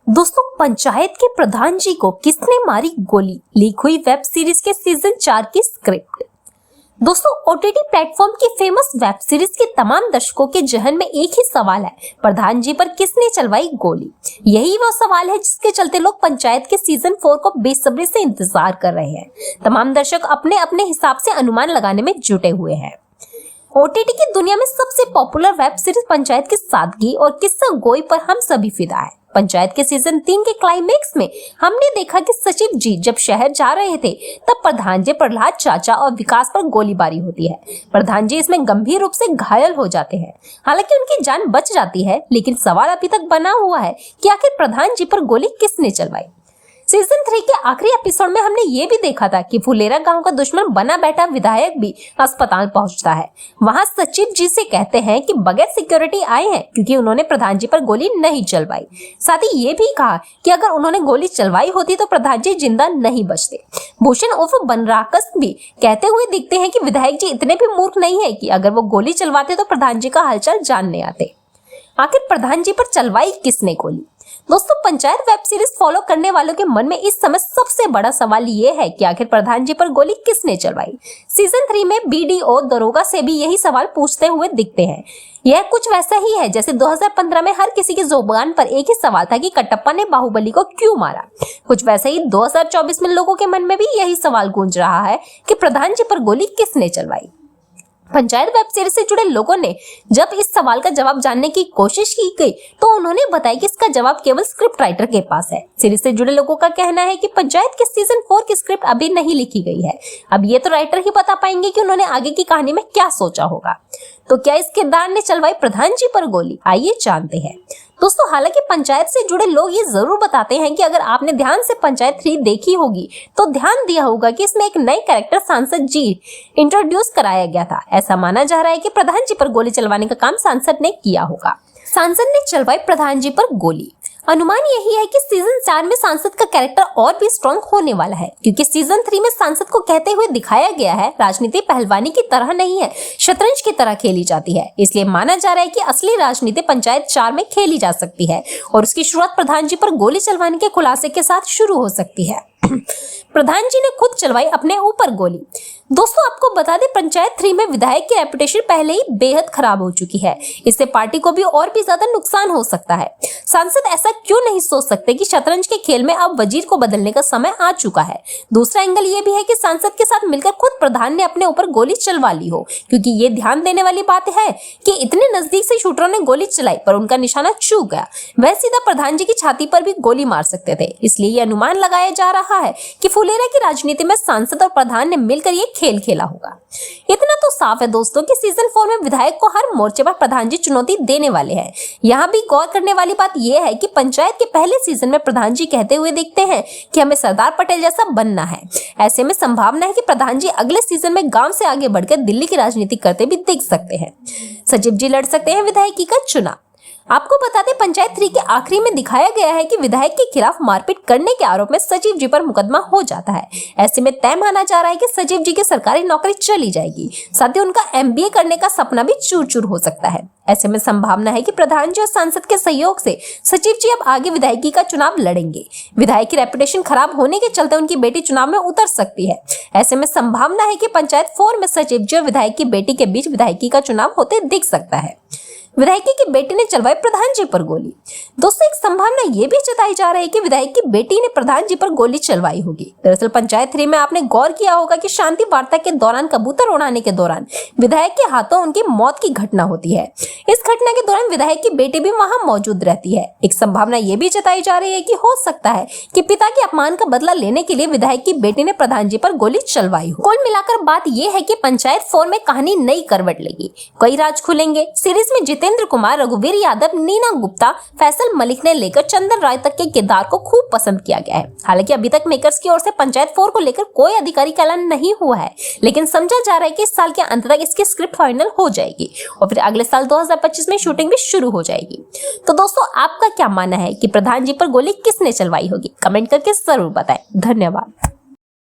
दोस्तों, पंचायत के प्रधान जी को किसने मारी गोली, लीक हुई वेब सीरीज के सीजन 4 की स्क्रिप्ट। दोस्तों, ओटीटी प्लेटफॉर्म की फेमस वेब सीरीज के तमाम दर्शकों के जहन में एक ही सवाल है, प्रधान जी पर किसने चलवाई गोली। यही वो सवाल है जिसके चलते लोग पंचायत के सीजन 4 को बेसब्री से इंतजार कर रहे हैं। तमाम दर्शक अपने अपने हिसाब से अनुमान लगाने में जुटे हुए हैं। ओटीटी की दुनिया में सबसे पॉपुलर वेब सीरीज पंचायत की सादगी और किस्सा गोई पर हम सभी फिदा है। पंचायत के सीजन 3 के क्लाइमेक्स में हमने देखा कि सचिव जी जब शहर जा रहे थे तब प्रधान जी, प्रहलाद चाचा और विकास पर गोलीबारी होती है। प्रधान जी इसमें गंभीर रूप से घायल हो जाते हैं। हालांकि उनकी जान बच जाती है, लेकिन सवाल अभी तक बना हुआ है कि आखिर प्रधान जी पर गोली किसने चलवाई। सीजन 3 के आखिरी एपिसोड में हमने ये भी देखा था कि फुलेरा गांव का दुश्मन बना बैठा विधायक भी अस्पताल पहुंचता है। वहां सचिव जी से कहते हैं कि बगैर सिक्योरिटी आए हैं क्योंकि उन्होंने प्रधान जी पर गोली नहीं चलवाई। साथ ही ये भी कहा कि अगर उन्होंने गोली चलवाई होती तो प्रधान जी जिंदा नहीं बचते। भूषण उर्फ बनराकस भी कहते हुए दिखते हैं कि विधायक जी इतने भी मूर्ख नहीं है कि अगर वो गोली चलवाते तो प्रधान जी का हालचाल जानने आते। आखिर प्रधान जी पर चलवाई किसने गोली। दोस्तों, पंचायत वेब सीरीज फॉलो करने वालों के मन में इस समय सबसे बड़ा सवाल ये है कि आखिर प्रधान जी पर गोली किसने चलवाई। सीजन 3 में बीडीओ दरोगा से भी यही सवाल पूछते हुए दिखते हैं। यह कुछ वैसा ही है जैसे 2015 में हर किसी की जुबान पर एक ही सवाल था कि कटप्पा ने बाहुबली को क्यों मारा। कुछ वैसा ही 2024 में लोगों के मन में भी यही सवाल गूंज रहा है कि प्रधान जी पर गोली किसने चलवाई। पंचायत वेब सीरीज से जुड़े लोगों ने जब इस सवाल का जवाब जानने की कोशिश की गई तो उन्होंने बताया कि इसका जवाब केवल स्क्रिप्ट राइटर के पास है। सीरीज से जुड़े लोगों का कहना है कि पंचायत के सीजन 4 की स्क्रिप्ट अभी नहीं लिखी गई है। अब ये तो राइटर ही बता पाएंगे कि उन्होंने आगे की कहानी में क्या सोचा होगा। तो क्या इस किरदार ने चलवाई प्रधान जी पर गोली, आइए जानते हैं। दोस्तों, हालांकि पंचायत से जुड़े लोग ये जरूर बताते हैं कि अगर आपने ध्यान से पंचायत 3 देखी होगी तो ध्यान दिया होगा कि इसमें एक नए कैरेक्टर सांसद जी इंट्रोड्यूस कराया गया था। ऐसा माना जा रहा है कि प्रधान जी पर गोली चलवाने का काम सांसद ने किया होगा। सांसद ने चलवाई प्रधान जी पर गोली। अनुमान यही है कि सीजन 4 में सांसद का कैरेक्टर और भी स्ट्रॉन्ग होने वाला है, क्योंकि सीजन 3 में सांसद को कहते हुए दिखाया गया है राजनीति पहलवानी की तरह नहीं है, शतरंज की तरह खेली जाती है। इसलिए माना जा रहा है कि असली राजनीति पंचायत 4 में खेली जा सकती है और उसकी शुरुआत प्रधान जी पर गोली चलवाने के खुलासे के साथ शुरू हो सकती है। प्रधान जी ने खुद चलवाई अपने ऊपर गोली। दोस्तों, आपको बता दें, पंचायत 3 में विधायक की रेपुटेशन पहले ही बेहद खराब हो चुकी है। इससे पार्टी को भी और भी ज्यादा नुकसान हो सकता है। सांसद ऐसा क्यों नहीं सोच सकते कि शतरंज के खेल में अब वजीर को बदलने का समय आ चुका है। दूसरा एंगल ये भी है कि सांसद के साथ मिलकर खुद प्रधान ने अपने ऊपर गोली चलवा ली हो, क्योंकि ये ध्यान देने वाली बात है कि इतने नजदीक से शूटरों ने गोली चलाई पर उनका निशाना चूक गया। वह सीधा प्रधान जी की छाती पर भी गोली मार सकते थे। इसलिए ये अनुमान लगाया जा रहा है कि फुलेरा की राजनीति में सांसद और प्रधान ने मिलकर ये खेल खेला होगा। इतना तो साफ है दोस्तों कि सीजन 4 में विधायक को हर मोर्चे पर प्रधान जी चुनौती देने वाले हैं। यहाँ भी गौर करने वाली बात यह है कि पंचायत के पहले सीजन में प्रधान जी कहते हुए दिखते हैं कि हमें सरदार पटेल जैसा बनना है। ऐसे में संभावना है कि प्रधान जी अगले सीजन में गांव से आगे बढ़कर दिल्ली की राजनीति करते भी दिख सकते हैं। सचिव जी लड़ सकते हैं विधायकी का चुनाव। आपको बता दें, पंचायत 3 के आखिरी में दिखाया गया है कि विधायक के खिलाफ मारपीट करने के आरोप में सचिव जी पर मुकदमा हो जाता है। ऐसे में तय माना जा रहा है कि सचिव जी की सरकारी नौकरी चली जाएगी। साथ ही उनका MBA करने का सपना भी चूर चूर हो सकता है। ऐसे में संभावना है कि प्रधान जी और सांसद के सहयोग से सचिव जी अब आगे विधायकी का चुनाव लड़ेंगे। विधायक की रेपुटेशन खराब होने के चलते उनकी बेटी चुनाव में उतर सकती है। ऐसे में संभावना है कि पंचायत 4 में सचिव जी और विधायक की बेटी के बीच विधायकी का चुनाव होते दिख सकता है। विधायकी की बेटी ने चलवाई प्रधान जी पर गोली। दोस्तों, एक संभावना यह भी जताई जा रही है कि विधायक की बेटी ने प्रधान जी पर गोली चलवाई होगी। दरअसल पंचायत 3 में आपने गौर किया होगा कि शांति वार्ता के दौरान कबूतर उड़ाने के दौरान विधायक के हाथों उनकी मौत की घटना होती है। इस घटना के दौरान विधायक की बेटी भी वहां मौजूद रहती है। एक संभावना यह भी जताई जा रही है कि हो सकता है कि पिता के अपमान का बदला लेने के लिए विधायक की बेटी ने प्रधान जी पर गोली चलवाई हो। कुल मिलाकर बात यह है कि पंचायत 4 में कहानी नई करवट लेगी, कई राज खुलेंगे। सीरीज में जितेंद्र कुमार, रघुवीर यादव, नीना गुप्ता, फैसल मलिक ने लेकर चंदन राय तक के किरदार को खूब पसंद किया गया है। हालांकि अभी तक मेकर्स की ओर से पंचायत 4 को लेकर कोई आधिकारिक ऐलान नहीं हुआ है, लेकिन समझा जा रहा है कि इस साल के अंत तक इसकी स्क्रिप्ट फाइनल हो जाएगी और फिर अगले साल 2025 में शूटिंग भी शुरू हो जाएगी। तो दोस्तों, आपका क्या मानना है कि प्रधान जी पर गोली किसने चलवाई होगी? कमेंट करके जरूर बताएं। धन्यवाद।